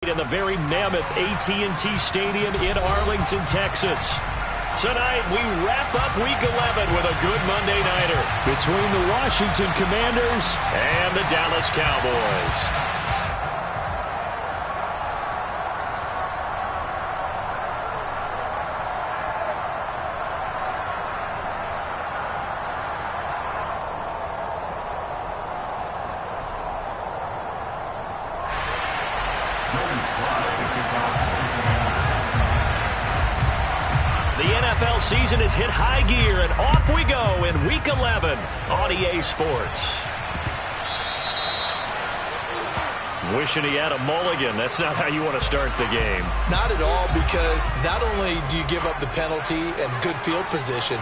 In the very mammoth AT&T Stadium in Arlington, Texas. Tonight, we wrap up Week 11 with a good Monday nighter between the Washington Commanders and the Dallas Cowboys. The NFL season has hit high gear, and off we go in Week 11 on EA Sports. Wishing he had a mulligan. That's not how you want to start the game. Not at all, because not only do you give up the penalty and good field position,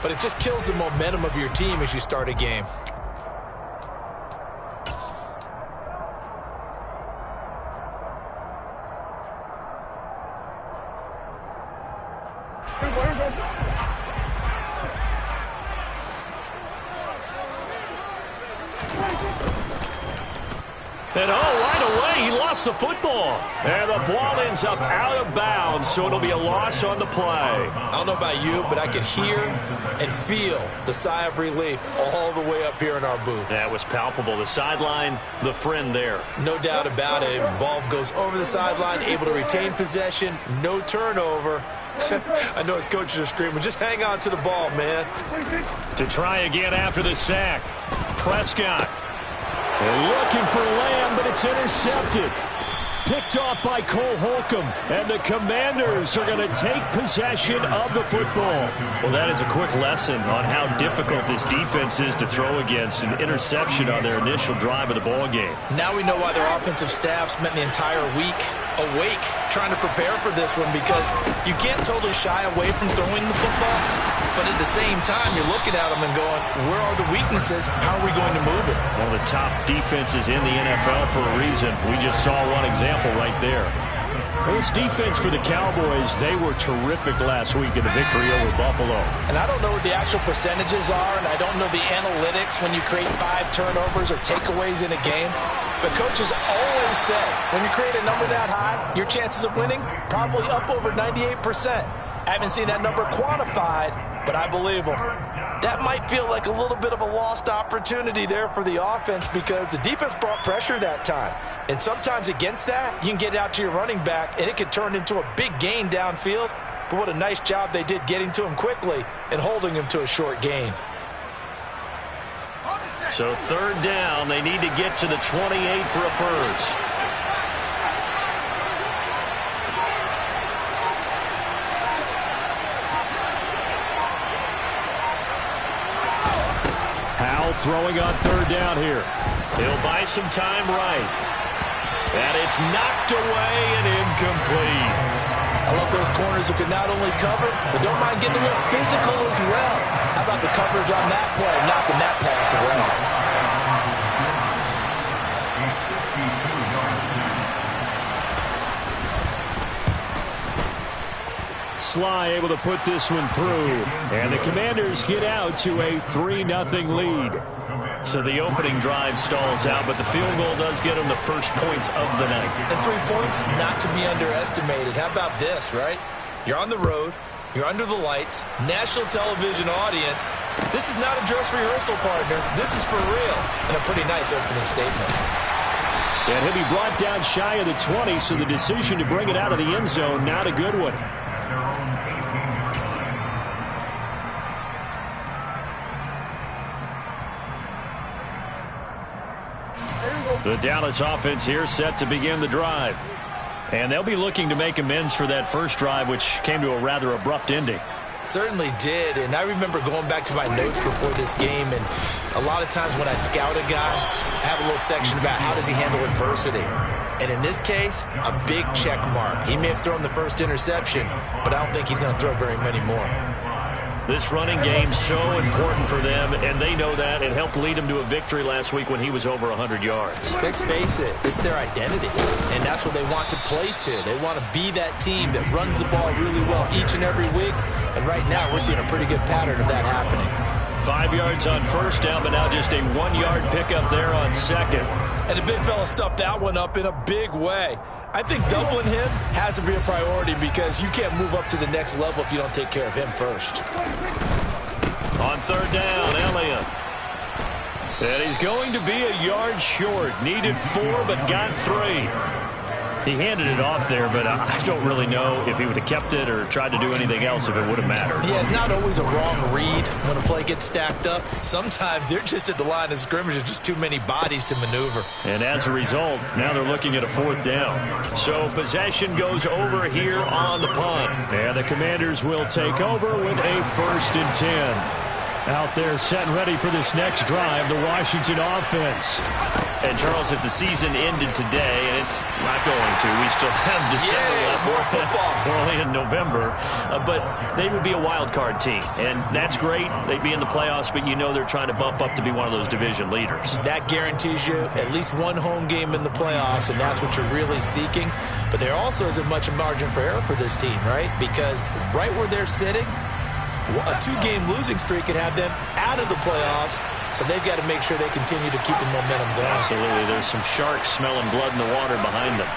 but it just kills the momentum of your team as you start a game. And right away, he lost the football. And the ball ends up out of bounds, so it'll be a loss on the play. I don't know about you, but I could hear and feel the sigh of relief all the way up here in our booth. That was palpable. The sideline, the friend there. No doubt about it. The ball goes over the sideline, able to retain possession, no turnover. I know his coaches are screaming, just hang on to the ball, man. To try again after the sack. Prescott. They're looking for Lamb, but it's intercepted. Picked off by Cole Holcomb, and the Commanders are going to take possession of the football. Well, that is a quick lesson on how difficult this defense is to throw against. An interception on their initial drive of the ball game. Now we know why their offensive staff spent the entire week awake trying to prepare for this one, because you can't totally shy away from throwing the football, but at the same time, you're looking at them and going, where are the weaknesses? How are we going to move it? One of the top defenses in the NFL for a reason. We just saw one example right there. Well, this defense for the Cowboys, they were terrific last week in the victory over Buffalo. And I don't know what the actual percentages are, and I don't know the analytics when you create 5 turnovers or takeaways in a game. But coaches always say, when you create a number that high, your chances of winning probably up over 98%. I haven't seen that number quantified, but I believe them. That might feel like a little bit of a lost opportunity there for the offense, because the defense brought pressure that time. And sometimes against that, you can get out to your running back, and it could turn into a big gain downfield. But what a nice job they did getting to him quickly and holding him to a short gain. So third down, they need to get to the 28 for a first. Throwing on third down here. He'll buy some time right. And it's knocked away and incomplete. I love those corners who can not only cover, but don't mind getting a little physical as well. How about the coverage on that play, knocking that pass away? Sly able to put this one through, and the Commanders get out to a 3-0 lead. So the opening drive stalls out, but the field goal does get them the first points of the night. And 3 points, not to be underestimated. How about this, right? You're on the road, you're under the lights, national television audience. This is not a dress rehearsal, partner. This is for real, and a pretty nice opening statement. And he'll be brought down shy of the 20, so the decision to bring it out of the end zone, not a good one. The Dallas offense here set to begin the drive. And they'll be looking to make amends for that first drive, which came to a rather abrupt ending. Certainly did, and I remember going back to my notes before this game, and a lot of times when I scout a guy, I have a little section about how does he handle adversity. And in this case, a big check mark. He may have thrown the first interception, but I don't think he's going to throw very many more. This running game's so important for them, and they know that. It helped lead them to a victory last week when he was over 100 yards. Let's face it, it's their identity, and that's what they want to play to. They want to be that team that runs the ball really well each and every week, and right now we're seeing a pretty good pattern of that happening. 5 yards on first down, but now just a 1-yard pickup there on second. And the big fella stuffed that one up in a big way. I think doubling him has to be a priority because you can't move up to the next level if you don't take care of him first. On third down, Elliott. And he's going to be a yard short. Needed 4, but got 3. He handed it off there, but I don't really know if he would have kept it or tried to do anything else if it would have mattered. Yeah, it's not always a wrong read when a play gets stacked up. Sometimes they're just at the line of scrimmage. There's just too many bodies to maneuver. And as a result, now they're looking at a 4th down. So possession goes over here on the punt. And the Commanders will take over with a 1st and 10. Out there set and ready for this next drive, the Washington offense. And, Charles, if the season ended today, and it's not going to, we still have December left. More football. We're only in November. But they would be a wild card team. And that's great. They'd be in the playoffs, but you know they're trying to bump up to be one of those division leaders. That guarantees you at least one home game in the playoffs, and that's what you're really seeking. But there also isn't much margin for error for this team, right? Because right where they're sitting, a 2-game losing streak could have them out of the playoffs, so they've got to make sure they continue to keep the momentum going. Absolutely. There's some sharks smelling blood in the water behind them.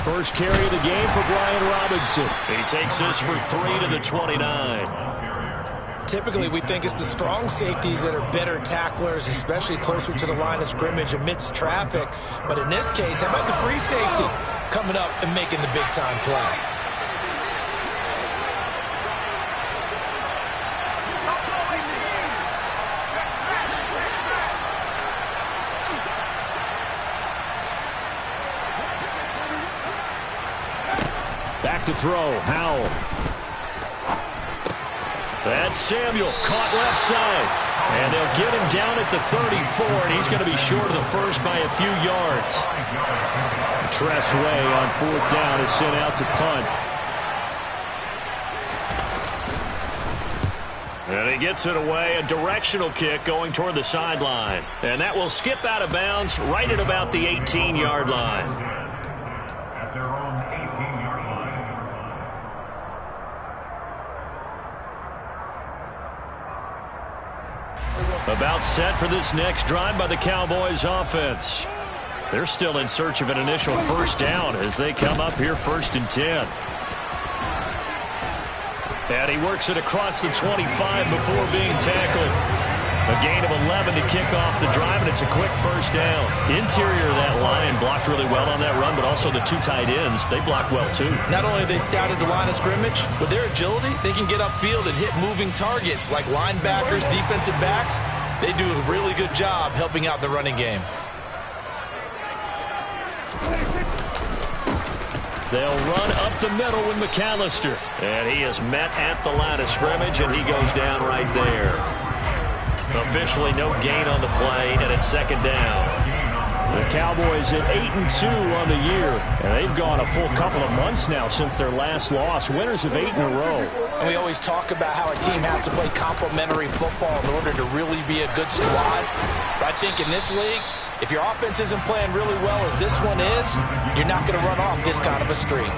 First carry of the game for Brian Robinson. He takes this for 3 to the 29. Typically, we think it's the strong safeties that are better tacklers, especially closer to the line of scrimmage amidst traffic. But in this case, how about the free safety coming up and making the big-time play? Back to throw, Howell. That's Samuel, caught left side. And they'll get him down at the 34, and he's going to be short of the first by a few yards. Tress Way on 4th down is sent out to punt. And he gets it away, a directional kick going toward the sideline. And that will skip out of bounds right at about the 18-yard line. About set for this next drive by the Cowboys offense. They're still in search of an initial first down as they come up here 1st and 10. And he works it across the 25 before being tackled. A gain of 11 to kick off the drive, and it's a quick first down. Interior of that line blocked really well on that run, but also the 2 tight ends, they block well too. Not only have they scouted the line of scrimmage, with their agility, they can get upfield and hit moving targets like linebackers, defensive backs. They do a really good job helping out the running game. They'll run up the middle with McAllister. And he is met at the line of scrimmage, and he goes down right there. Officially no gain on the play, and it's 2nd down. The Cowboys at 8-2 on the year, and they've gone a full couple of months now since their last loss. Winners of 8 in a row. And we always talk about how a team has to play complementary football in order to really be a good squad. But I think in this league, if your offense isn't playing really well as this one is, you're not going to run off this kind of a streak.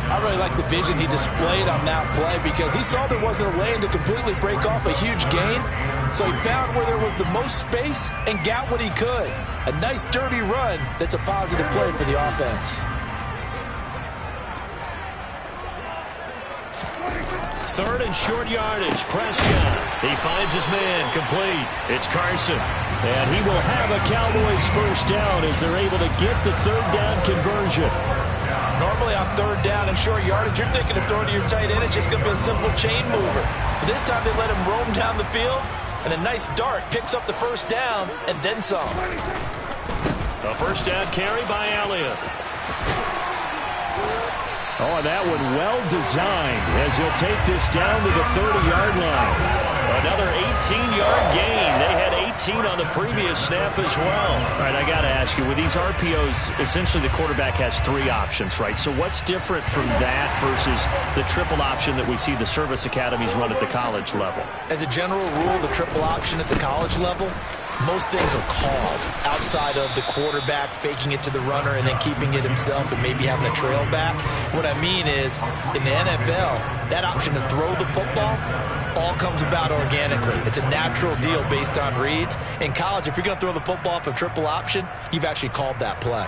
I really like the vision he displayed on that play because he saw there wasn't a lane to completely break off a huge gain. So he found where there was the most space and got what he could. A nice dirty run that's a positive play for the offense. 3rd and short yardage. Prescott. He finds his man complete. It's Carson. And he will have a Cowboys first down as they're able to get the 3rd down conversion. Normally on 3rd down and short yardage, you're thinking of throwing to your tight end. It's just going to be a simple chain mover. But this time they let him roam down the field. And a nice dart picks up the first down and then some. A first down carry by Elliott. Oh, that one well designed as he'll take this down to the 30-yard line. Another 18-yard gain. They had 18 on the previous snap as well. All right, I got to ask you, with these RPOs, essentially the quarterback has 3 options, right? So what's different from that versus the triple option that we see the service academies run at the college level? As a general rule, the triple option at the college level, most things are called outside of the quarterback faking it to the runner and then keeping it himself and maybe having a trail back. What I mean is, in the NFL, that option to throw the football, all comes about organically. It's a natural deal based on reads. In college, if you're going to throw the football off a triple option, you've actually called that play.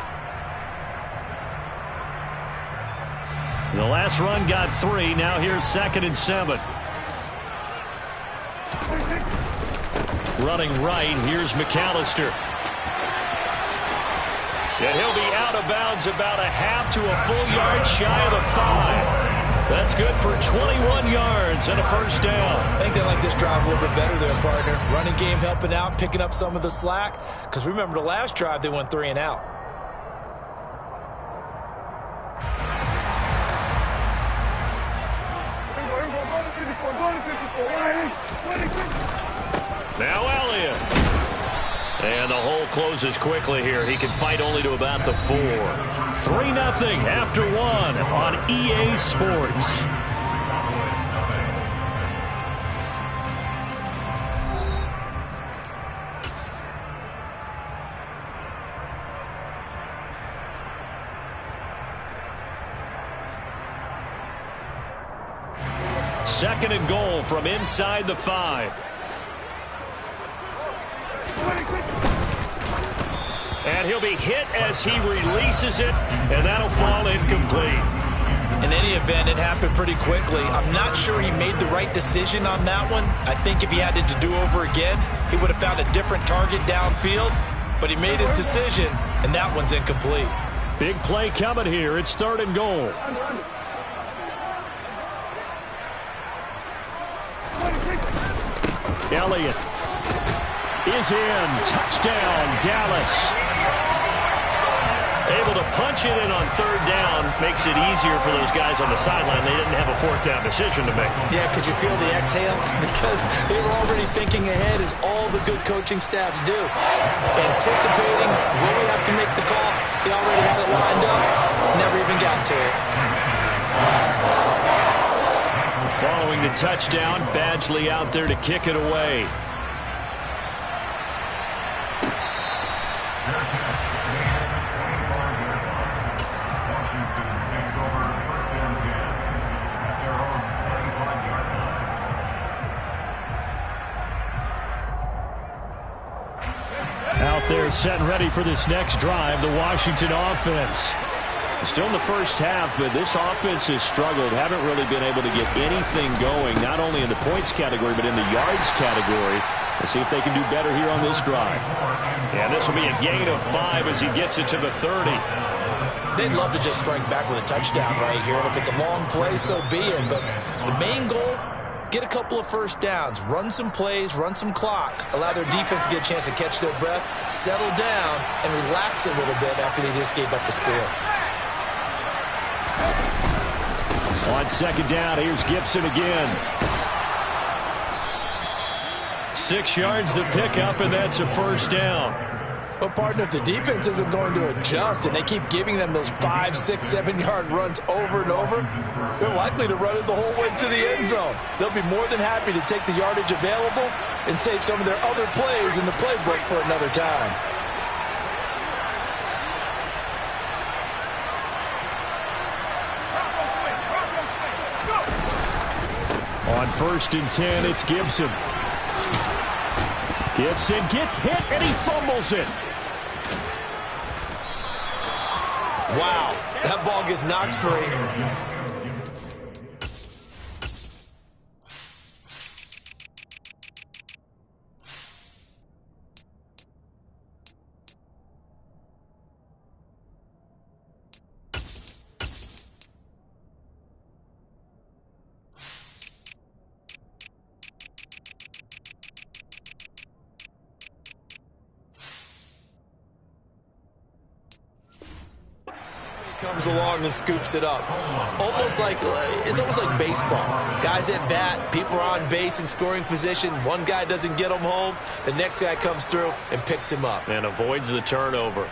The last run got 3. Now here's 2nd and 7. Running right, here's McAllister. And he'll be out of bounds about a half to a full yard shy of the 5. That's good for 21 yards and a first down. I think they like this drive a little bit better there, partner. Running game helping out, picking up some of the slack. Because remember the last drive, they went 3 and out. Now Elliott. And the hole closes quickly here. He can fight only to about the 4. 3-0 after 1 on EA Sports. Second and goal from inside the 5. And he'll be hit as he releases it, and that'll fall incomplete. In any event, it happened pretty quickly. I'm not sure he made the right decision on that one. I think if he had to do over again, he would have found a different target downfield. But he made his decision, and that one's incomplete. Big play coming here. It's 3rd and goal. Elliott is in. Touchdown, Dallas. Able to punch it in on 3rd down. Makes it easier for those guys on the sideline. They didn't have a 4th down decision to make. Yeah, could you feel the exhale? Because they were already thinking ahead, as all the good coaching staffs do. Anticipating, will we have to make the call? They already had it lined up. Never even got to it. Following the touchdown, Badgley out there to kick it away. Out there set and ready for this next drive, the Washington offense. Still in the first half, but this offense has struggled. Haven't really been able to get anything going, not only in the points category, but in the yards category. Let's see if they can do better here on this drive. And this will be a gain of 5 as he gets it to the 30. They'd love to just strike back with a touchdown right here. And if it's a long play, so be it. But the main goal, get a couple of first downs, run some plays, run some clock, allow their defense to get a chance to catch their breath, settle down, and relax a little bit after they just gave up the score. On 2nd down, here's Gibson again. 6 yards the pickup, and that's a first down. Well, partner, if the defense isn't going to adjust and they keep giving them those 5, 6, 7-yard runs over and over, they're likely to run it the whole way to the end zone. They'll be more than happy to take the yardage available and save some of their other plays in the playbook for another time. On 1st and 10, it's Gibson. Gibson gets hit, and he fumbles it. Wow, that ball gets knocked free. Comes along and scoops it up. It's almost like baseball. Guys at bat, people are on base in scoring position. One guy doesn't get him home. The next guy comes through and picks him up. And avoids the turnover.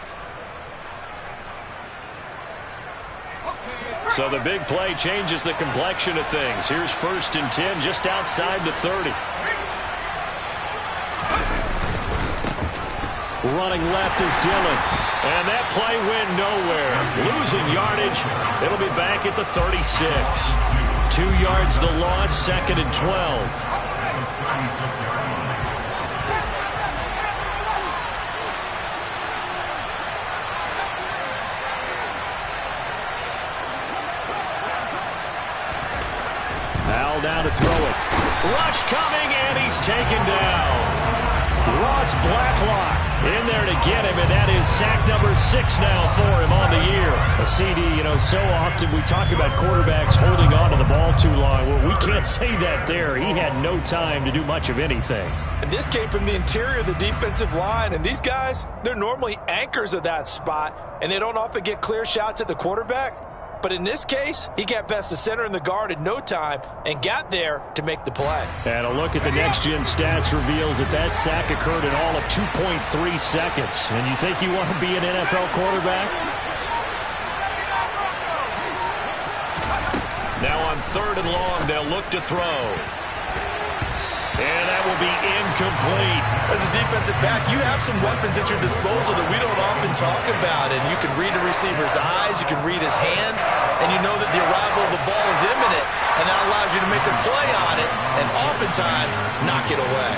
So the big play changes the complexion of things. Here's 1st and 10 just outside the 30. Running left is Dillon. And that play went nowhere. Losing yardage. It'll be back at the 36. 2 yards the loss, 2nd and 12. Foul down to throw it. Rush coming, and he's taken down. Ross Blacklock in there to get him, and that is sack number 6 now for him on the year. A CD, so often we talk about quarterbacks holding on to the ball too long. Well, we can't say that there. He had no time to do much of anything. And this came from the interior of the defensive line, and these guys, they're normally anchors of that spot, and they don't often get clear shots at the quarterback. But in this case, he got past the center and the guard in no time and got there to make the play. And a look at the next-gen stats reveals that sack occurred in all of 2.3 seconds. And you think you want to be an NFL quarterback? Now on 3rd and long, they'll look to throw. And that will be incomplete. As a defensive back, you have some weapons at your disposal that we don't often talk about. And you can read a receiver's eyes, you can read his hands, and you know that the arrival of the ball is imminent. And that allows you to make a play on it and oftentimes knock it away.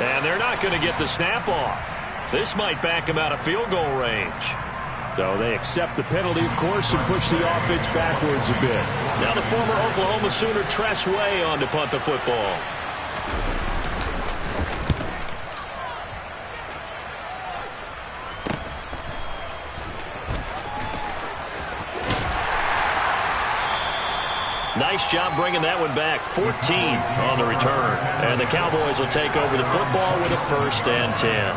And they're not going to get the snap off. This might back him out of field goal range. So they accept the penalty, of course, and push the offense backwards a bit. Now the former Oklahoma Sooner Tress Way on to punt the football. Nice job bringing that one back. 14 on the return. And the Cowboys will take over the football with a 1st and 10.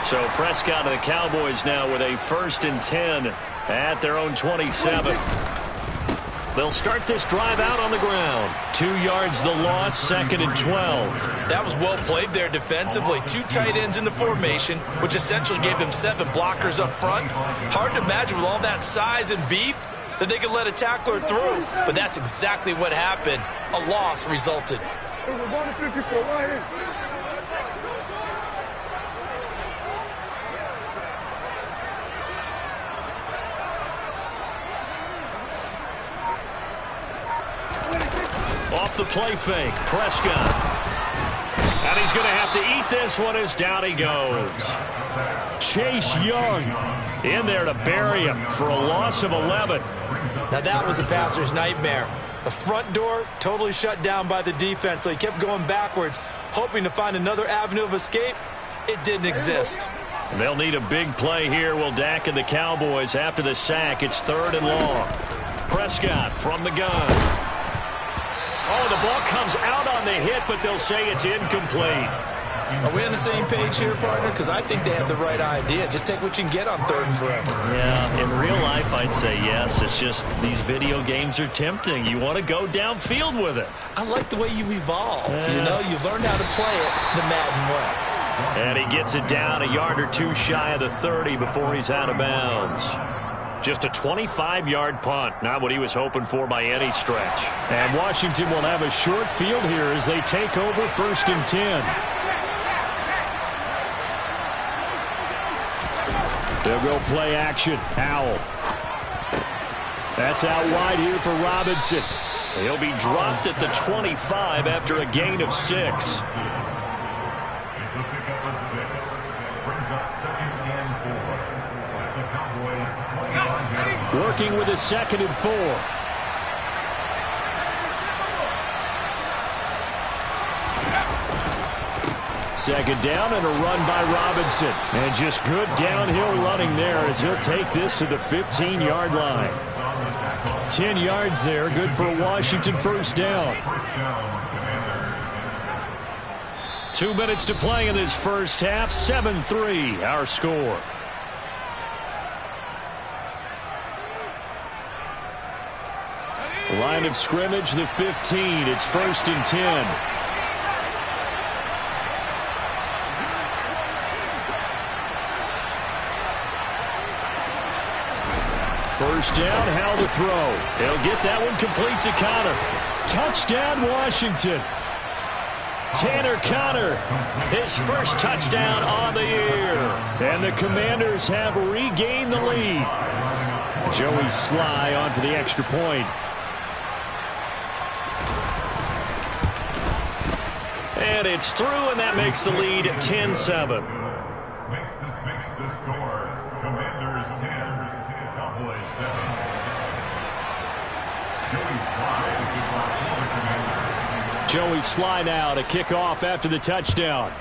So Prescott and the Cowboys now with a 1st and 10 at their own 27. They'll start this drive out on the ground. 2 yards the loss, 2nd and 12. That was well played there defensively. 2 tight ends in the formation, which essentially gave them 7 blockers up front. Hard to imagine with all that size and beef that they could let a tackler through. But that's exactly what happened. A loss resulted. Off the play fake, Prescott. And he's going to have to eat this one as down he goes. Chase Young in there to bury him for a loss of 11. Now that was a passer's nightmare. The front door totally shut down by the defense, so he kept going backwards, hoping to find another avenue of escape. It didn't exist. They'll need a big play here, will Dak and the Cowboys after the sack. It's 3rd and long. Prescott from the gun. Oh, the ball comes out on the hit, but they'll say it's incomplete. Are we on the same page here, partner? Because I think they have the right idea. Just take what you can get on 3rd and forever. Yeah, in real life, I'd say yes. It's just these video games are tempting. You want to go downfield with it. I like the way you've evolved. You've learned how to play it the Madden way. And he gets it down a yard or 2 shy of the 30 before he's out of bounds. Just a 25-yard punt, not what he was hoping for by any stretch. And Washington will have a short field here as they take over 1st and 10. They'll go play action. Howell. That's out wide here for Robinson. He'll be dropped at the 25 after a gain of 6. Working with a 2nd and 4. Second down and a run by Robinson. And just good downhill running there as he'll take this to the 15-yard line. 10 yards there, good for a Washington 1st down. 2 minutes to play in this first half, 7-3 our score. Line of scrimmage, the 15. It's 1st and 10. First down, how to throw. He'll get that one complete to Connor. Touchdown, Washington. Tanner Connor, his first touchdown on the year. And the Commanders have regained the lead. Joey Sly on for the extra point. And it's through, and that makes the lead 10-7. Makes the score. Commanders 10, Cowboys 7. Joey Sly for the Commanders. Joey Sly now to kick off after the touchdown.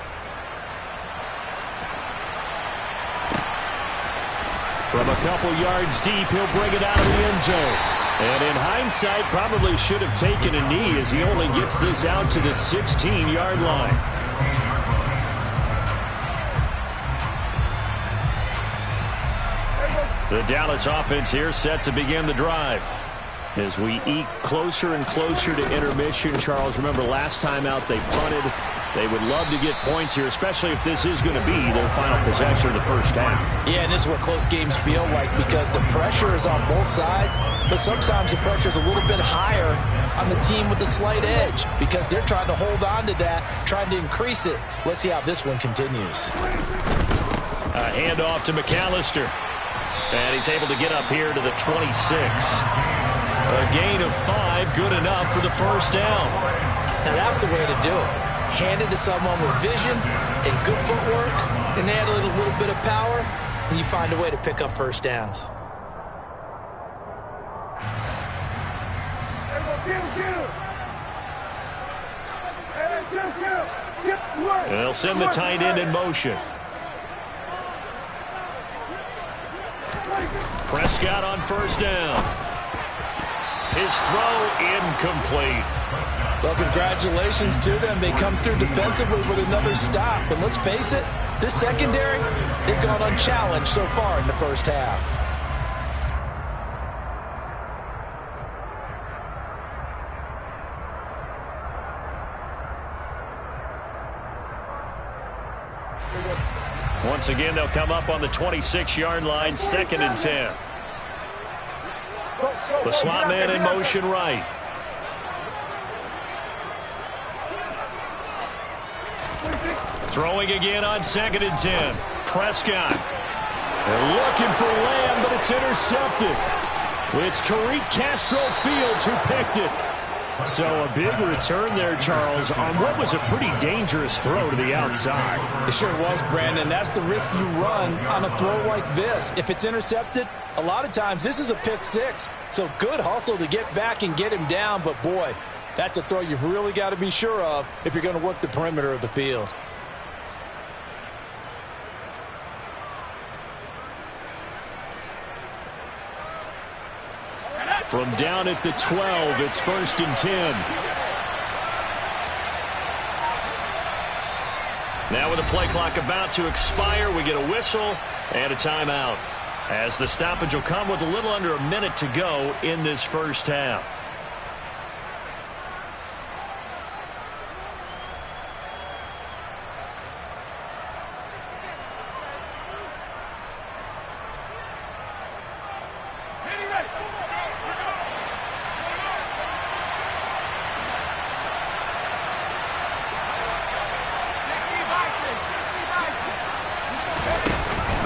From a couple yards deep, he'll bring it out of the end zone. And in hindsight, probably should have taken a knee as he only gets this out to the 16-yard line. The Dallas offense here set to begin the drive. As we eke closer and closer to intermission, Charles, remember last time out they punted. They would love to get points here, especially if this is going to be their final possession of the first half. Yeah, and this is what close games feel like because the pressure is on both sides, but sometimes the pressure is a little bit higher on the team with the slight edge because they're trying to hold on to that, trying to increase it. Let's see how this one continues. A handoff to McAllister. And he's able to get up here to the 26. A gain of 5, good enough for the first down. Now that's the way to do it. Hand it to someone with vision and good footwork, and add a little bit of power, and you find a way to pick up first downs. And they'll send the tight end in motion. Prescott on first down. His throw incomplete. Well, congratulations to them. They come through defensively with another stop. And let's face it, this secondary, they've gone unchallenged so far in the first half. Once again, they'll come up on the 26-yard line, 2nd and 10. The slot man in motion right. Throwing again on 2nd and 10. Prescott. They're looking for Lamb, but it's intercepted. It's Tariq Castro-Fields who picked it. So a big return there, Charles, on what was a pretty dangerous throw to the outside. It sure was, Brandon. That's the risk you run on a throw like this. If it's intercepted, a lot of times this is a pick six. So good hustle to get back and get him down. But, boy, that's a throw you've really got to be sure of if you're going to work the perimeter of the field. From down at the 12, it's 1st and 10. Now with the play clock about to expire, we get a whistle and a timeout. As the stoppage will come with a little under a minute to go in this first half.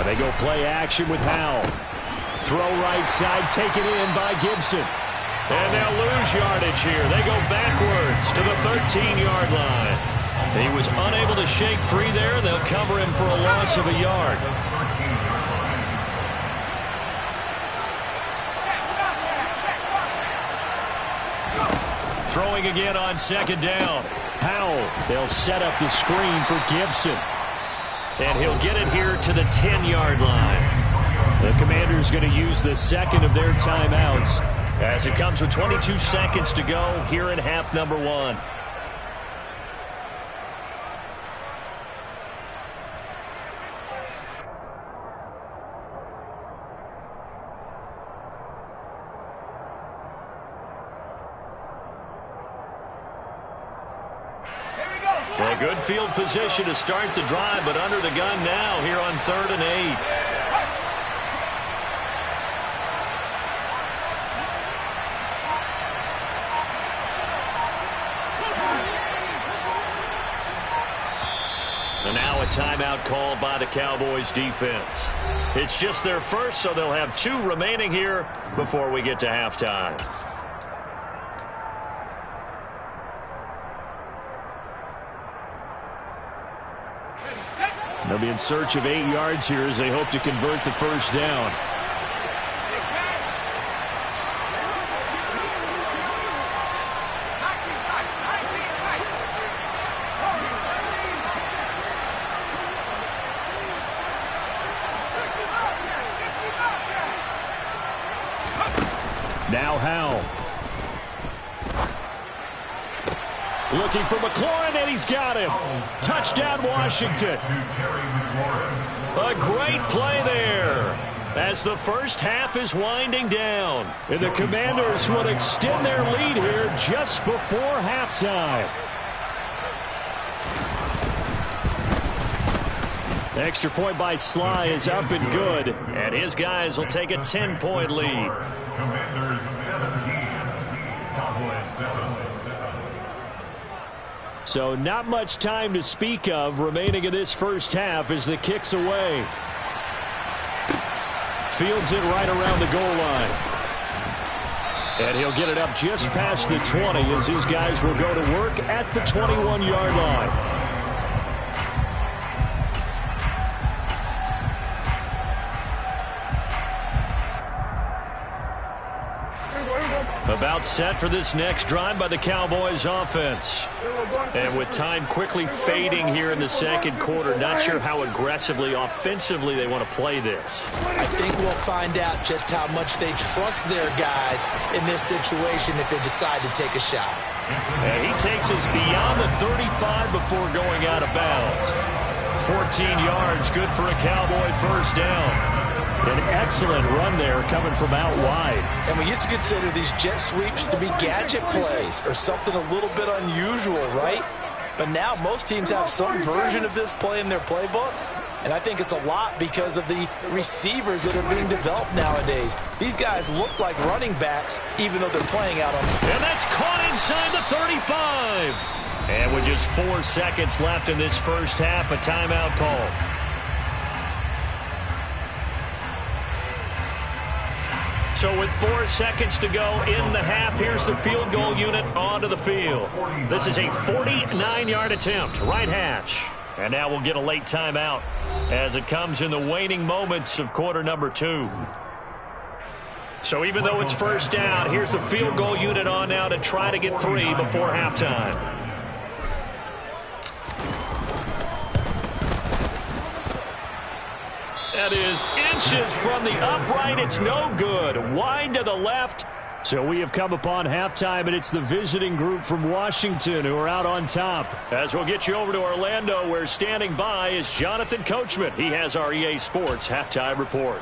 They go play action with Howell. Throw right side, taken in by Gibson. And they'll lose yardage here. They go backwards to the 13-yard line. He was unable to shake free there. They'll cover him for a loss of a yard. Throwing again on 2nd down. Howell, they'll set up the screen for Gibson. And he'll get it here to the 10-yard line. The Commanders going to use the second of their timeouts as it comes with 22 seconds to go here in half number 1. A good field position to start the drive, but under the gun now here on 3rd and 8. And now a timeout called by the Cowboys defense. It's just their first, so they'll have 2 remaining here before we get to halftime. They'll be in search of 8 yards here as they hope to convert the first down. Now Howell. Looking for McLaurin, and he's got him. Touchdown, Washington. A great play there as the first half is winding down. And the Commanders will extend their lead here just before halftime. The extra point by Sly is up and good, and his guys will take a 10-point lead. Commanders 17, Cowboys 7. So not much time to speak of remaining in this first half as the kick's away. Fields it right around the goal line. And he'll get it up just past the 20 as his guys will go to work at the 21-yard line. About set for this next drive by the Cowboys offense. And with time quickly fading here in the second quarter, not sure how aggressively, offensively they want to play this. I think we'll find out just how much they trust their guys in this situation if they decide to take a shot. And he takes us beyond the 35 before going out of bounds. 14 yards, good for a Cowboy first down. An excellent run there coming from out wide. And we used to consider these jet sweeps to be gadget plays or something a little bit unusual, right? But now most teams have some version of this play in their playbook. And I think it's a lot because of the receivers that are being developed nowadays. These guys look like running backs even though they're playing out on. And that's caught inside the 35. And with just 4 seconds left in this first half, a timeout call. So with 4 seconds to go in the half, here's the field goal unit onto the field. This is a 49-yard attempt, right hash. And now we'll get a late timeout as it comes in the waning moments of quarter number 2. So even though it's first down, here's the field goal unit on now to try to get 3 before halftime. That is inches from the upright. It's no good. Wide to the left. So we have come upon halftime, and it's the visiting group from Washington who are out on top. As we'll get you over to Orlando, where standing by is Jonathan Coachman. He has our EA Sports halftime report.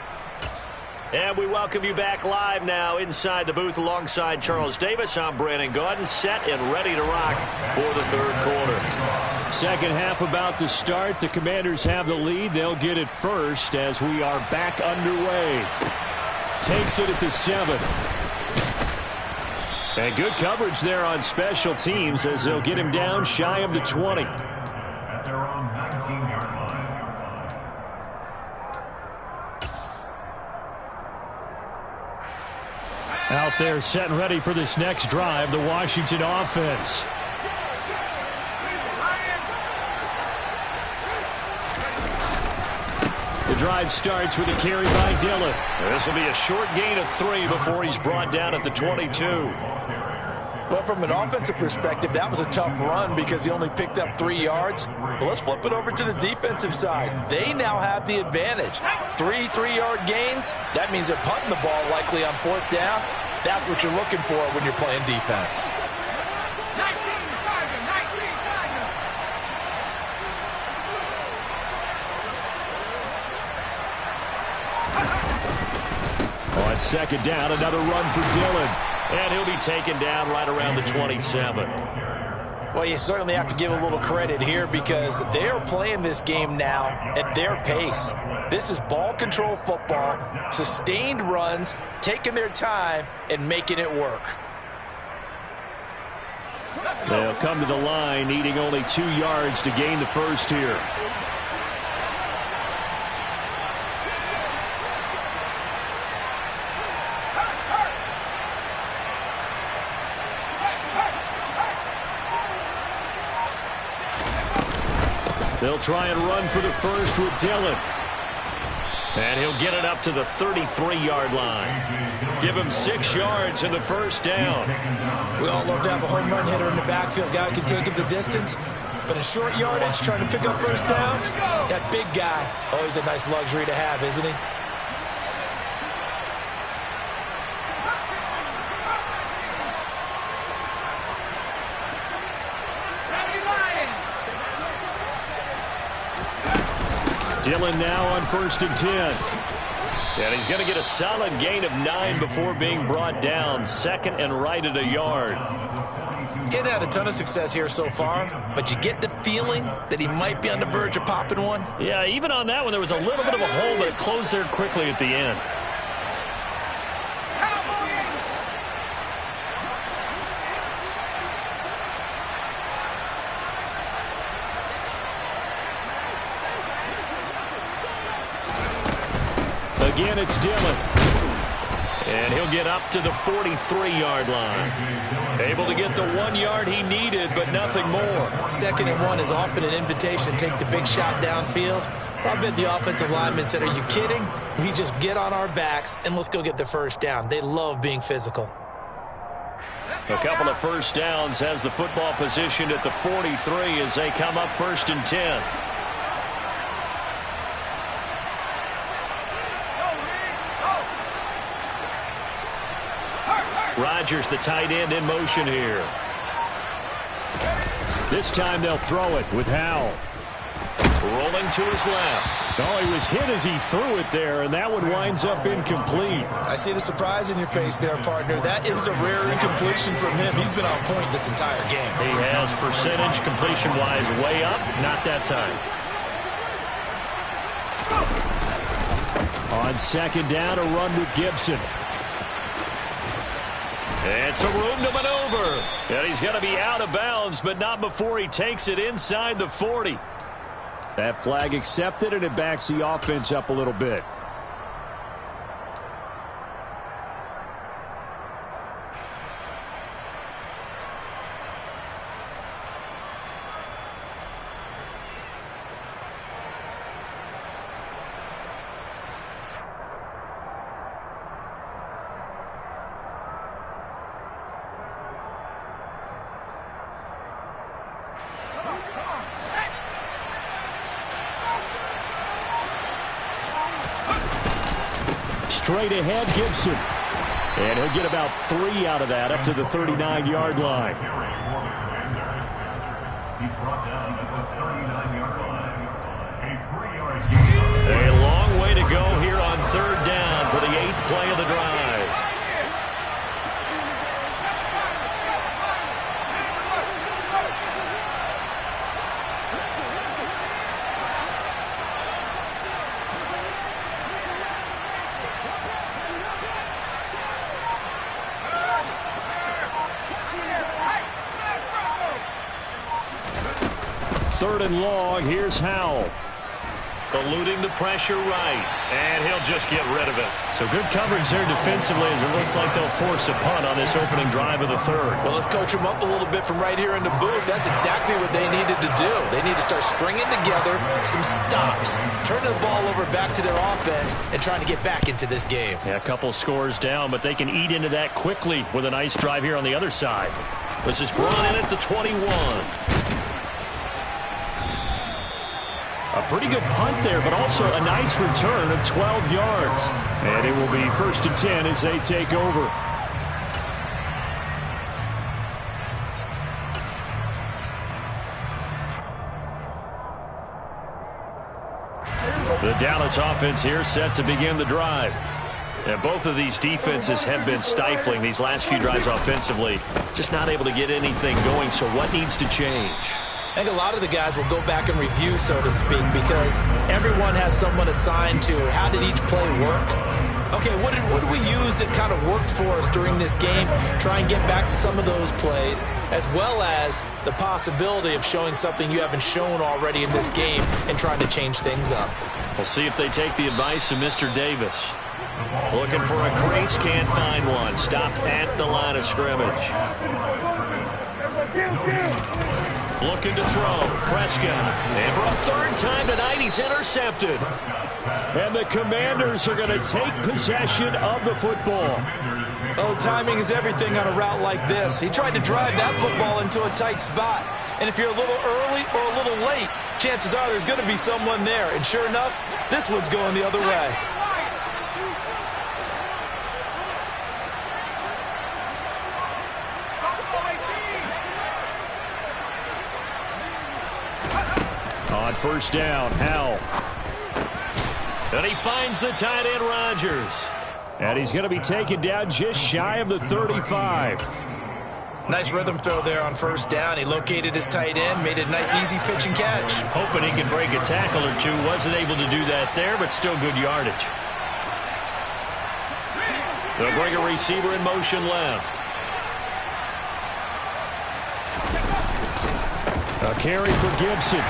And we welcome you back live now inside the booth alongside Charles Davis. I'm Brandon Gaudin, set and ready to rock for the third quarter. Second half about to start. The Commanders have the lead. They'll get it first as we are back underway. Takes it at the 7. And good coverage there on special teams as they'll get him down shy of the 20. At their own 19-yard line. Out there set and ready for this next drive, the Washington offense. The drive starts with a carry by Dillon. This will be a short gain of 3 before he's brought down at the 22. But from an offensive perspective, that was a tough run because he only picked up 3 yards. But let's flip it over to the defensive side. They now have the advantage. 3 3-yard gains, that means they're punting the ball likely on 4th down. That's what you're looking for when you're playing defense. On second down, another run for Dillon. And he'll be taken down right around the 27. Well, you certainly have to give a little credit here because they are playing this game now at their pace. This is ball control football, sustained runs, taking their time and making it work. They'll come to the line needing only 2 yards to gain the first here. They'll try and run for the first with Dillon. And he'll get it up to the 33-yard line. Give him 6 yards in the first down. We all love to have a home run hitter in the backfield. Guy who can take it the distance. But in short yardage, trying to pick up first downs, that big guy, always a nice luxury to have, isn't he? Dillon now on 1st and 10. And he's going to get a solid gain of 9 before being brought down. 2nd and right at a yard. He hadn't had a ton of success here so far, but you get the feeling that he might be on the verge of popping one. Yeah, even on that one, there was a little bit of a hole, but it closed there quickly at the end. Again, it's Dillon. And he'll get up to the 43-yard line. Able to get the 1 yard he needed, but nothing more. 2nd and 1 is often an invitation to take the big shot downfield. I bet the offensive lineman said, are you kidding? We just get on our backs and let's go get the first down. They love being physical. A couple of first downs has the football positioned at the 43 as they come up 1st and 10. Rodgers, the tight end, in motion here. This time they'll throw it with Howell. Rolling to his left. Oh, he was hit as he threw it there, and that one winds up incomplete. I see the surprise in your face there, partner. That is a rare incompletion from him. He's been on point this entire game. He has percentage completion-wise way up. Not that time. On 2nd down, a run with Gibson. And some room to maneuver. And he's going to be out of bounds, but not before he takes it inside the 40. That flag accepted, and it backs the offense up a little bit. Straight ahead, Gibson. And he'll get about 3 out of that, up to the 39-yard line. He's brought down at the 39-yard line. A 3-yard gain. A long way to go here on 3rd down for the 8th play of the drive. Third and long, here's Howell. Eluding the pressure right, and he'll just get rid of it. So good coverage there defensively as it looks like they'll force a punt on this opening drive of the 3rd. Well, let's coach them up a little bit from right here in the booth. That's exactly what they needed to do. They need to start stringing together some stops, turning the ball over back to their offense, and trying to get back into this game. Yeah, a couple scores down, but they can eat into that quickly with a nice drive here on the other side. This is brought in at the 21. A pretty good punt there, but also a nice return of 12 yards. And it will be 1st and 10 as they take over. The Dallas offense here set to begin the drive. And both of these defenses have been stifling these last few drives offensively. Just not able to get anything going, so what needs to change? I think a lot of the guys will go back and review, so to speak, because everyone has someone assigned to how did each play work. Okay, what did we use that kind of worked for us during this game? Try and get back to some of those plays, as well as the possibility of showing something you haven't shown already in this game and trying to change things up. We'll see if they take the advice of Mr. Davis. Looking for a crease, can't find one. Stopped at the line of scrimmage. Looking to throw. Prescott. And for a third time tonight, he's intercepted. And the Commanders are going to take possession of the football. Oh, timing is everything on a route like this. He tried to drive that football into a tight spot. And if you're a little early or a little late, chances are there's going to be someone there. And sure enough, this one's going the other way. On first down, Howell. And he finds the tight end, Rodgers. And he's going to be taken down just shy of the 35. Nice rhythm throw there on first down. He located his tight end, made a nice easy pitch and catch. Hoping he can break a tackle or two. Wasn't able to do that there, but still good yardage. They'll bring a receiver in motion left. A carry for Gibson.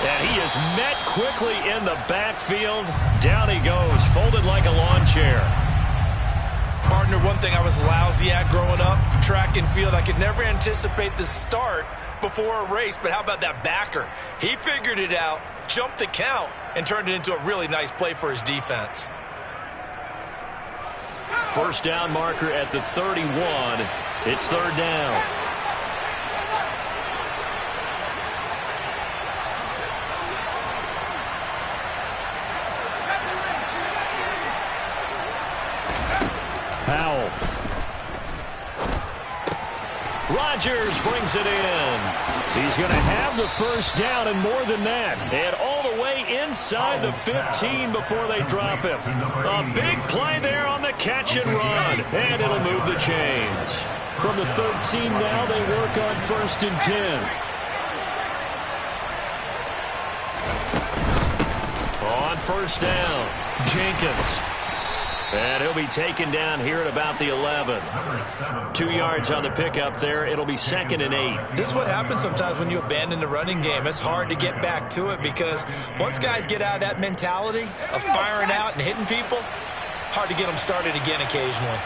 And he is met quickly in the backfield. Down he goes, folded like a lawn chair. Partner, one thing I was lousy at growing up, track and field, I could never anticipate the start before a race, but how about that backer? He figured it out, jumped the count, and turned it into a really nice play for his defense. First down marker at the 31. It's third down. Howell. Rodgers brings it in. He's going to have the first down and more than that. And all the way inside the 15 before they drop him. A big play there on the catch and run. And it'll move the chains. From the 13 now, they work on first and 10. On first down, Jenkins. And he'll be taken down here at about the 11. 2 yards on the pickup there. It'll be second and 8. This is what happens sometimes when you abandon the running game. It's hard to get back to it because once guys get out of that mentality of firing out and hitting people, hard to get them started again occasionally.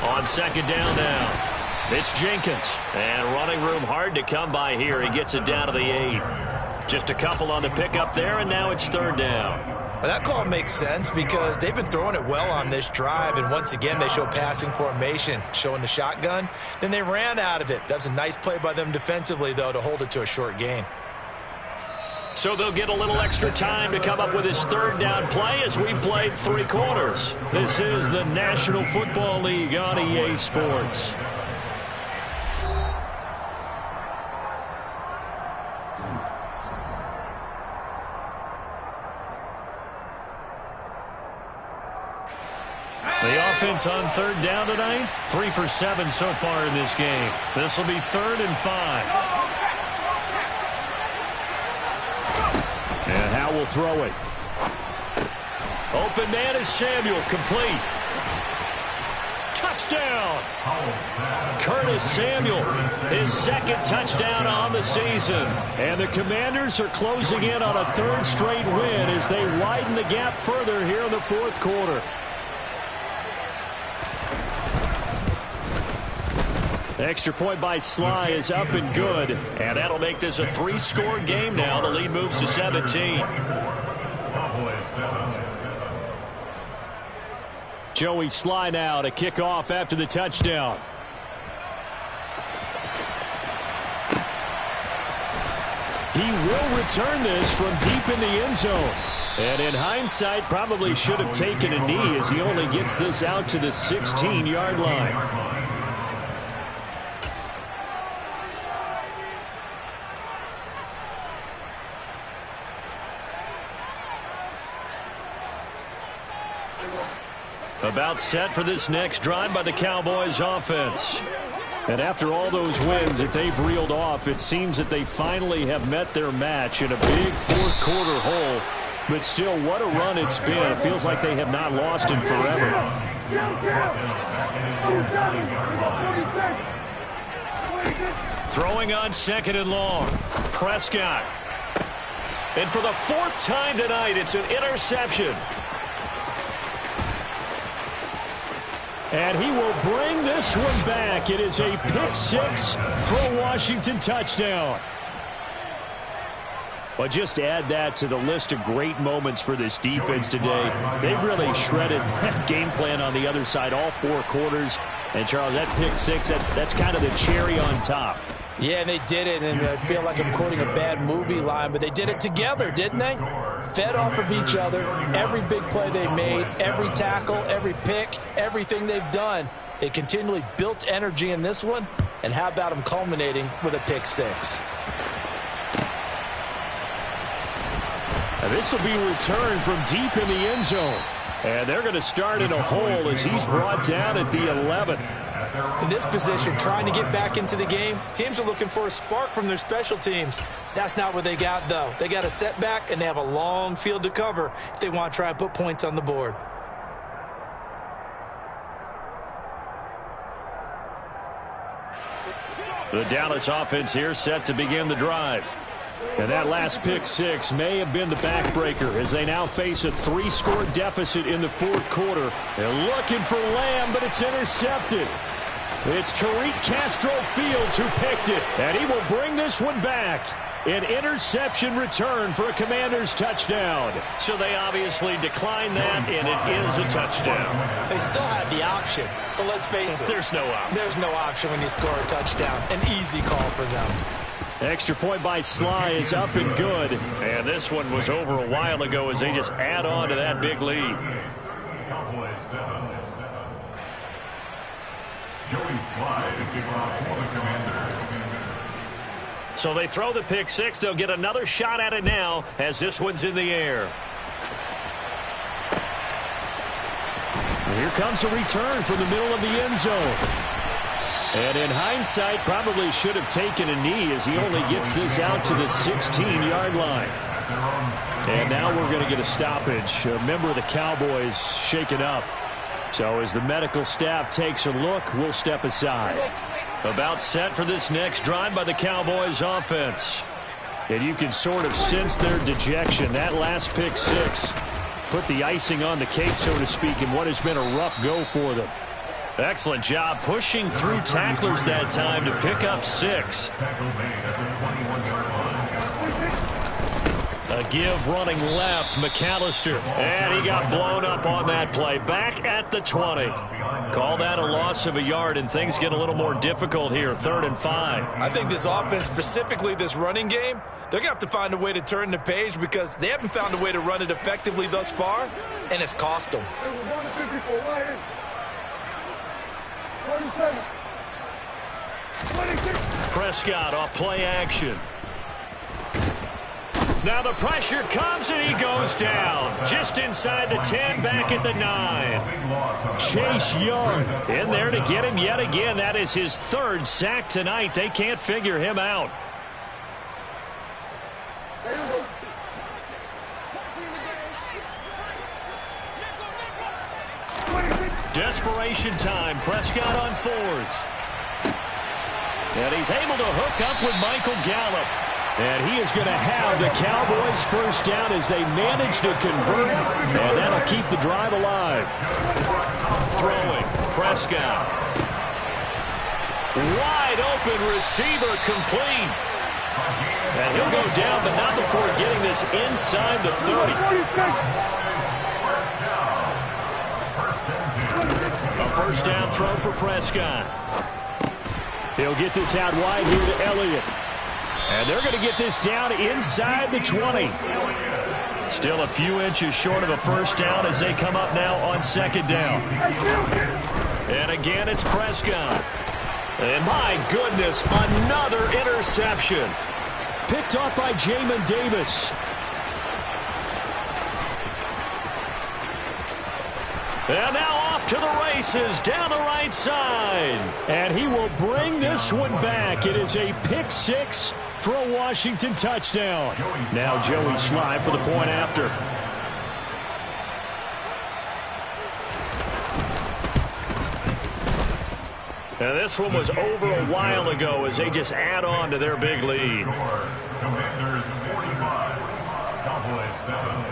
On second down now, it's Jenkins. And running room hard to come by here. He gets it down to the 8. Just a couple on the pickup there, and now it's third down. Well, that call makes sense because they've been throwing it well on this drive, and once again they show passing formation, showing the shotgun. Then they ran out of it. That's a nice play by them defensively, though, to hold it to a short gain. So they'll get a little extra time to come up with his third down play as we played 3 quarters. This is the National Football League on EA Sports. The offense on third down tonight, 3 for 7 so far in this game. This will be third and 5. And Howell will throw it. Open man is Samuel, complete. Touchdown! Curtis Samuel, his second touchdown on the season. And the Commanders are closing in on a 3rd straight win as they widen the gap further here in the 4th quarter. The extra point by Sly is up and good. And that'll make this a 3-score game now. The lead moves to 17. Joey Sly now to kick off after the touchdown. He will return this from deep in the end zone. And in hindsight, probably should have taken a knee as he only gets this out to the 16-yard line. About set for this next drive by the Cowboys offense. And after all those wins that they've reeled off, it seems that they finally have met their match in a big fourth-quarter hole. But still, what a run it's been. It feels like they have not lost in forever. Throwing on 2nd and long. Prescott. And for the 4th time tonight, it's an interception. And he will bring this one back. It is a pick 6 for a Washington touchdown. But just to add that to the list of great moments for this defense today, they've really shredded that game plan on the other side all 4 quarters. And, Charles, that pick 6, that's kind of the cherry on top. Yeah, and they did it, and I feel like I'm quoting a bad movie line, but they did it together, didn't they? Fed off of each other, every big play they made, every tackle, every pick, everything they've done. They continually built energy in this one, and how about them culminating with a pick 6? And this will be returned from deep in the end zone. And they're going to start in a hole as he's brought down at the 11. In this position, trying to get back into the game, teams are looking for a spark from their special teams. That's not what they got, though. They got a setback, and they have a long field to cover if they want to try and put points on the board. The Dallas offense here set to begin the drive. And that last pick 6 may have been the backbreaker as they now face a 3-score deficit in the 4th quarter. They're looking for Lamb, but it's intercepted. It's Tariq Castro-Fields who picked it, and he will bring this one back. An interception return for a Commanders touchdown. So they obviously declined that, and it is a touchdown. They still had the option, but let's face it. There's no option. There's no option when you score a touchdown. An easy call for them. Extra point by Sly is up and good. And this one was over a while ago as they just add on to that big lead. Cowboys 7. Joey Sly to kick off for the Commanders. So they throw the pick 6. They'll get another shot at it now as this one's in the air. And here comes a return from the middle of the end zone. And in hindsight, probably should have taken a knee as he only gets this out to the 16-yard line. And now we're going to get a stoppage. A member of the Cowboys shaken up. So as the medical staff takes a look, we'll step aside. About set for this next drive by the Cowboys offense. And you can sort of sense their dejection. That last pick 6 put the icing on the cake, so to speak, in what has been a rough go for them. Excellent job pushing through tacklers that time to pick up 6. A give running left, McAllister. And he got blown up on that play. Back at the 20. Call that a loss of a yard, and things get a little more difficult here. 3rd and 5. I think this offense, specifically this running game, they're going to have to find a way to turn the page because they haven't found a way to run it effectively thus far, and it's cost them. Prescott off play action. Now the pressure comes and he goes down. Just inside the 10, back at the 9. Chase Young in there to get him yet again. That is his 3rd sack tonight. They can't figure him out. Desperation time. Prescott on 4th. And he's able to hook up with Michael Gallup. And he is going to have the Cowboys first down as they manage to convert. And that'll keep the drive alive. Throwing. Prescott. Wide open receiver complete. And he'll go down, but not before getting this inside the 30. A first down throw for Prescott. He'll get this out wide here to Elliott. And they're going to get this down inside the 20. Still a few inches short of a first down as they come up now on second down. And again, it's Prescott. And my goodness, another interception. Picked off by Jamin Davis. And now off to the races down the right side. And he will bring this one back. It is a pick six for a Washington touchdown. Now Joey Sly for the point after. And this one was over a while ago as they just add on to their big lead. Commanders 45, Cowboys 7.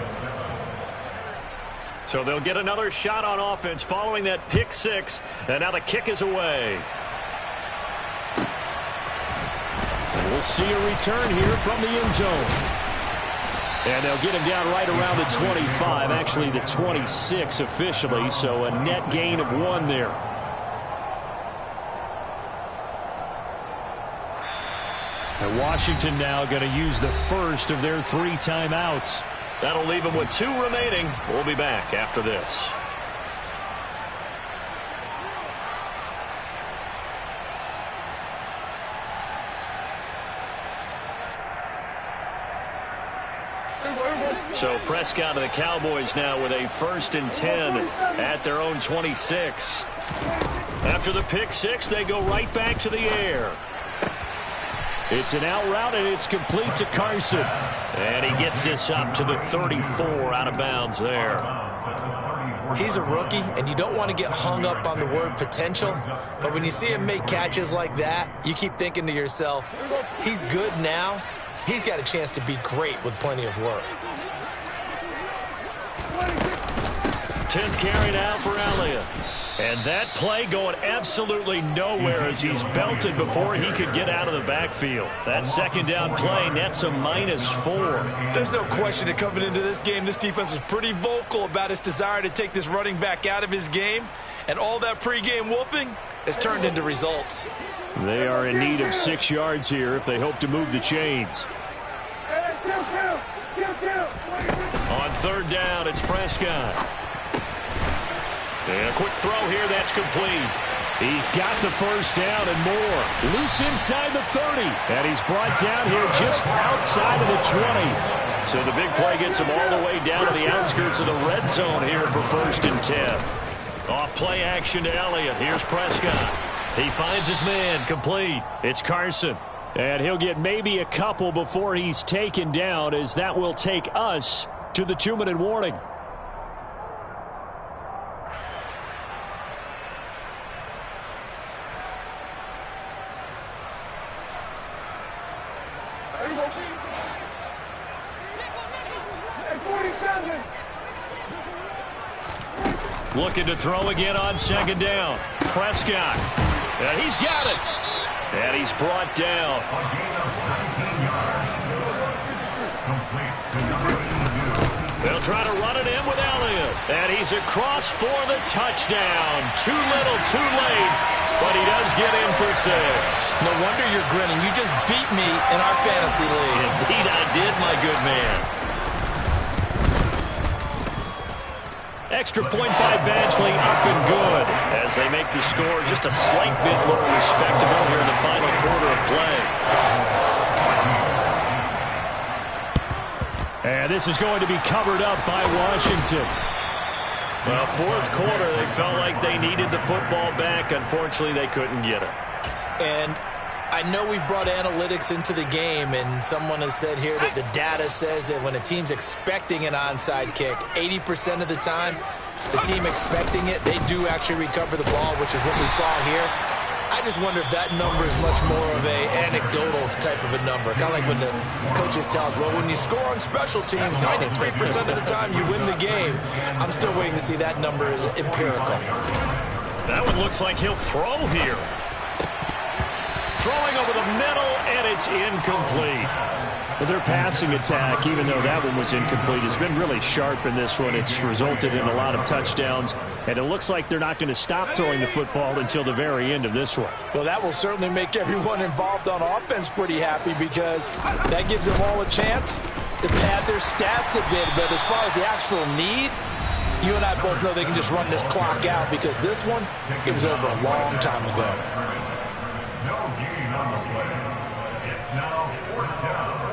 So they'll get another shot on offense following that pick six. And now the kick is away. And we'll see a return here from the end zone. And they'll get him down right around the 25, actually the 26 officially, so a net gain of 1 there. And Washington now going to use the first of their 3 timeouts. That'll leave them with 2 remaining. We'll be back after this. So Prescott of the Cowboys now with a 1st and 10 at their own 26. After the pick six, they go right back to the air. It's an out route, and it's complete to Carson. And he gets this up to the 34 out of bounds there. He's a rookie, and you don't want to get hung up on the word potential. But when you see him make catches like that, you keep thinking to yourself, he's good now. He's got a chance to be great with plenty of work. 10th carry now for Elliott. And that play going absolutely nowhere as he's belted before he could get out of the backfield. That second down play nets a -4. There's no question that coming into this game, this defense was pretty vocal about its desire to take this running back out of his game. And all that pregame wolfing has turned into results. They are in need of 6 yards here if they hope to move the chains. On 3rd down, it's Prescott. And a quick throw here, that's complete. He's got the first down and more. Loose inside the 30. And he's brought down here just outside of the 20. So the big play gets him all the way down to the outskirts of the red zone here for 1st and 10. Off play action to Elliott. Here's Prescott. He finds his man, complete. It's Carson. And he'll get maybe a couple before he's taken down, as that will take us to the 2-minute warning. Looking to throw again on 2nd down. Prescott. And he's got it. And he's brought down. A gain of 19 yards. Complete to number 82. They'll try to run it in with Elliott. And he's across for the touchdown. Too little, too late. But he does get in for 6. No wonder you're grinning. You just beat me in our fantasy league. Indeed I did, my good man. Extra point by Badgley, up and good, as they make the score just a slight bit more respectable here in the final quarter of play. And this is going to be covered up by Washington. Well, 4th quarter, they felt like they needed the football back. Unfortunately, they couldn't get it. And I know we brought analytics into the game, and someone has said here that the data says that when a team's expecting an onside kick, 80% of the time, the team expecting it, they do actually recover the ball, which is what we saw here. I just wonder if that number is much more of a anecdotal type of a number. Kind of like when the coaches tell us, well, when you score on special teams, 93% of the time you win the game. I'm still waiting to see that number as empirical. That one looks like he'll throw here. Throwing over the middle, and it's incomplete. But their passing attack, even though that one was incomplete, has been really sharp in this one. It's resulted in a lot of touchdowns, and it looks like they're not going to stop throwing the football until the very end of this one. Well, that will certainly make everyone involved on offense pretty happy, because that gives them all a chance to pad their stats a bit, but as far as the actual need, you and I both know they can just run this clock out because this one, it was over a long time ago. No gain on the play. It's now 4th down.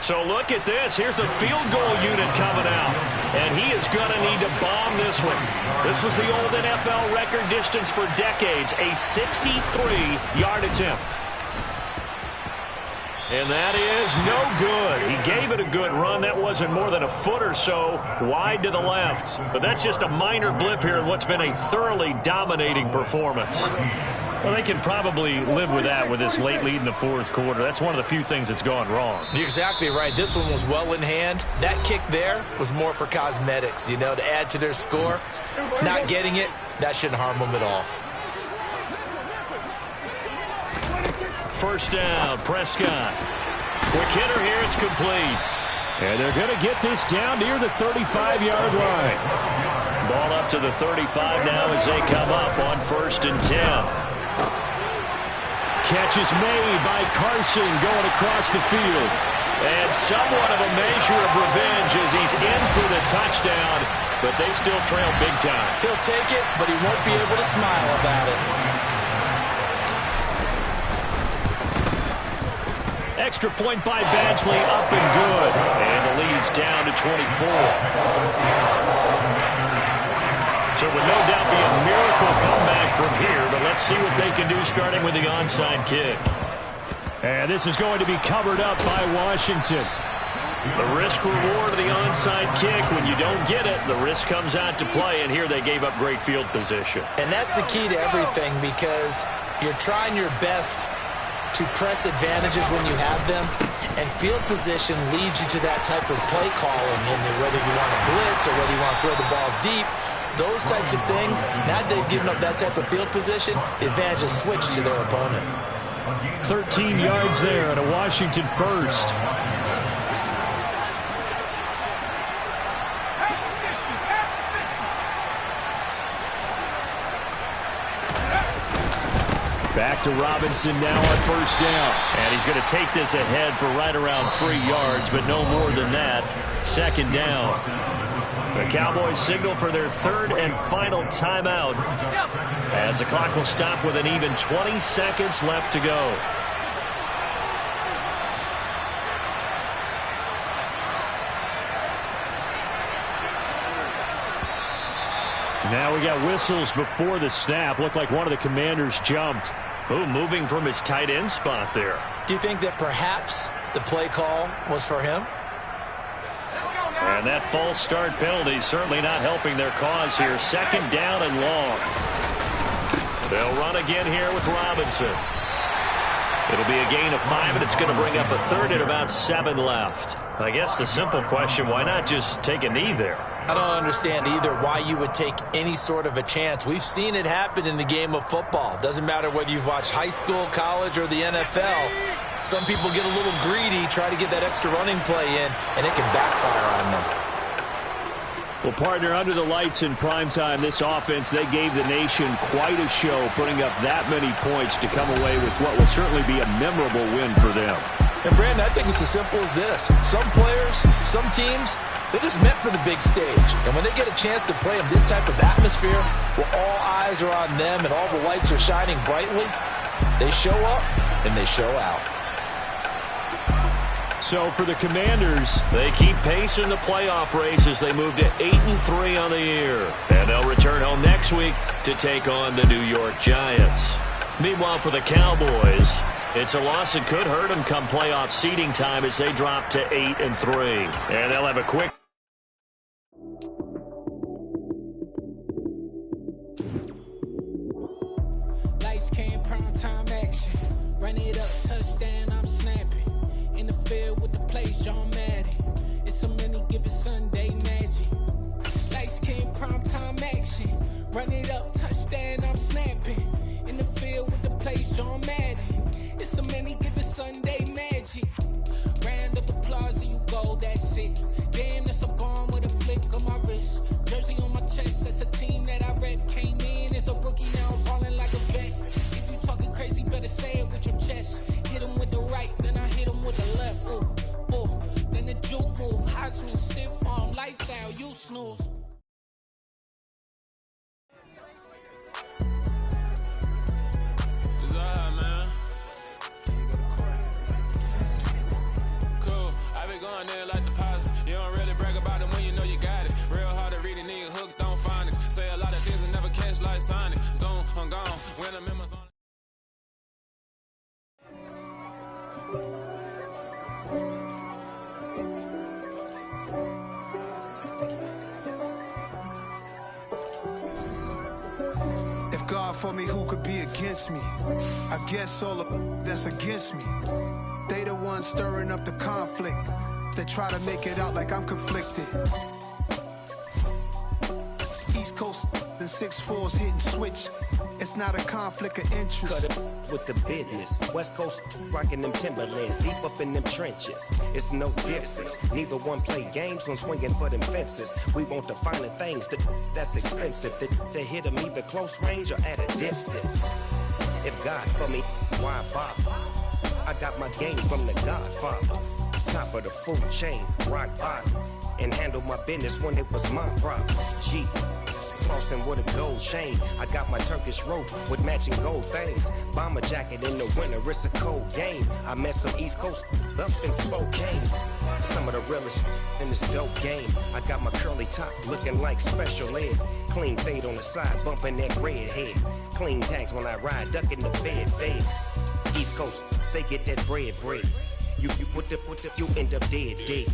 So look at this. Here's the field goal unit coming out. And he is going to need to bomb this one. This was the old NFL record distance for decades, a 63-yard attempt. And that is no good. He gave it a good run. That wasn't more than a foot or so wide to the left. But that's just a minor blip here in what's been a thoroughly dominating performance. Well, they can probably live with that with this late lead in the 4th quarter. That's one of the few things that's gone wrong. You're exactly right. This one was well in hand. That kick there was more for cosmetics, to add to their score. Not getting it, that shouldn't harm them at all. First down, Prescott. Quick hitter here, it's complete. And they're going to get this down near the 35-yard line. Ball up to the 35 now as they come up on 1st and 10. Catch is made by Carson going across the field. And somewhat of a measure of revenge as he's in for the touchdown, but they still trail big time. He'll take it, but he won't be able to smile about it. Extra point by Badgley, up and good. And the lead is down to 24. So it would no doubt be a miracle comeback from here, but let's see what they can do starting with the onside kick. And this is going to be covered up by Washington. The risk-reward of the onside kick, when you don't get it, the risk comes out to play, and here they gave up great field position. And that's the key to everything because you're trying your best to press advantages when you have them, and field position leads you to that type of play calling, and whether you want to blitz or whether you want to throw the ball deep, those types of things, now they've given up that type of field position, the advantage is switched to their opponent. 13 yards there at a Washington first. Back to Robinson now on 1st down. And he's going to take this ahead for right around 3 yards, but no more than that. 2nd down. The Cowboys signal for their 3rd and final timeout as the clock will stop with an even 20 seconds left to go. Now we got whistles before the snap. Looked like one of the Commanders jumped. Ooh, moving from his tight end spot there. Do you think that perhaps the play call was for him? And that false start penalty certainly not helping their cause here. 2nd down and long. They'll run again here with Robinson. It'll be a gain of 5, and it's going to bring up a 3rd and about 7 left. I guess the simple question, why not just take a knee there? I don't understand either why you would take any sort of a chance. We've seen it happen in the game of football. Doesn't matter whether you've watched high school, college, or the NFL. Some people get a little greedy, try to get that extra running play in, and it can backfire on them. Well, partner, under the lights in primetime, this offense, they gave the nation quite a show, putting up that many points to come away with what will certainly be a memorable win for them. And, Brandon, I think it's as simple as this. Some players, some teams, they're just meant for the big stage. And when they get a chance to play in this type of atmosphere where all eyes are on them and all the lights are shining brightly, they show up and they show out. So for the Commanders, they keep pace in the playoff race as they move to 8-3 on the year. And they'll return home next week to take on the New York Giants. Meanwhile, for the Cowboys, it's a loss that could hurt them come playoff seeding time as they drop to 8-3. And they'll have a quick... Lights came, prime time action. Run it up, touchdown, I'm snapping. In the field with the play, John Madden. It's a many given Sunday magic. Lights came, prime time action. Run it up, touchdown, I'm snapping. In the field with the play, John Madden. It's a many given Sunday magic. Round of applause and you go, that's it. Damn, that's a bomb with a flick on my wrist. Jersey on my chest, that's a team that I rep. Came in as a rookie, now I'm balling like a vet. If you talking crazy, better say it with your chest. news. It's alright, man. Cool. I be going there like deposit. You don't really brag about it when you know you got it. Real hard to read a nigga hooked on phonics. Say a lot of things and never catch like Sonic. Zoom, I'm gone. When I'm in my zone. If God for me, who could be against me? I guess all of that's against me. They the ones stirring up the conflict. They try to make it out like I'm conflicted. East Coast and 6'4's hitting switch. It's not a conflict of interest. Cut it with the business. West Coast rocking them Timberlands, deep up in them trenches. It's no difference. Neither one play games when swinging for them fences. We want the finer things that's expensive. They hit them either close range or at a distance. If God for me, why bother? I got my game from the Godfather. Top of the food chain, rock bottom. And handle my business when it was my problem. G. Flossing with a gold chain. I got my Turkish rope with matching gold things. Bomber jacket in the winter, it's a cold game. I met some East Coast up in Spokane. Some of the realest in this dope game. I got my curly top looking like special ed. Clean fade on the side, bumping that red head. Clean tags when I ride, ducking the feds. East Coast, they get that bread. You you end up dead.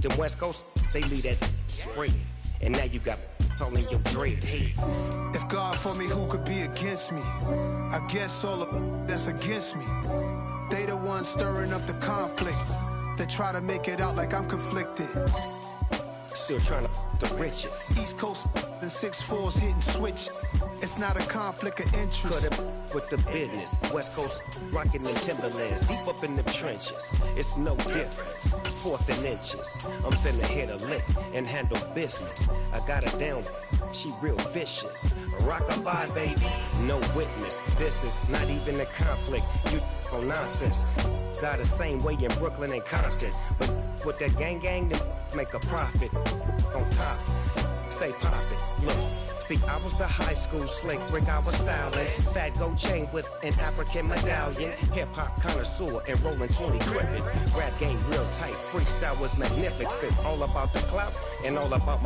Them West Coast, they leave that spread. And now you got all in your dread head. If God for me, who could be against me? I guess all of that's against me. They the ones stirring up the conflict. They try to make it out like I'm conflicted. Still trying to the riches. East Coast and 6'4's hitting switch. It's not a conflict of interest. Cut it with the business. West Coast rocking them Timberlands, deep up in the trenches. It's no difference. 4th and inches. I'm finna hit a lick and handle business. I got her down. She real vicious. Rockabye, baby. No witness. This is not even a conflict. You on nonsense. Got the same way in Brooklyn and Compton. But with that gang, then make a profit. On top, stay poppin'. Look. See, I was the high school slick Rick, I was styling. Fat gold chain with an African medallion. Hip-hop connoisseur and rolling 20 crippin'. Rap game real tight, freestyle was magnificent. All about the clout and all about my